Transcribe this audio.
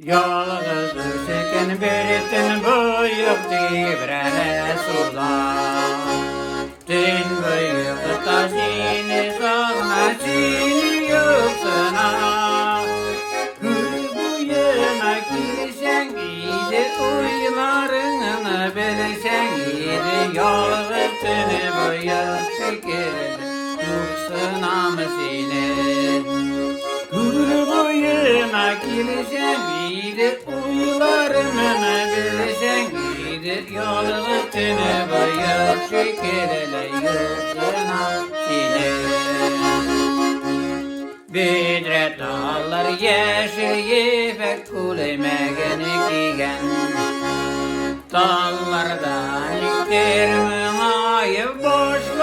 Yalnız seken beritin büyük dibrene sular. Din büyük taşini sağma çini yoksana. Gül bu yemek yiysen iyiydi, uylarını bilsen iyiydi. Yalnız seni büyük şeker yoksana mı seni? Gül bu yemek yiysen iyiydi, uylarını bilsen iyiydi. Yalnız seni büyük şekerle yoksana seni. Bidret dağlar yeşil yifek kulemegeni giygen. Dallardan iktirmin ayı boş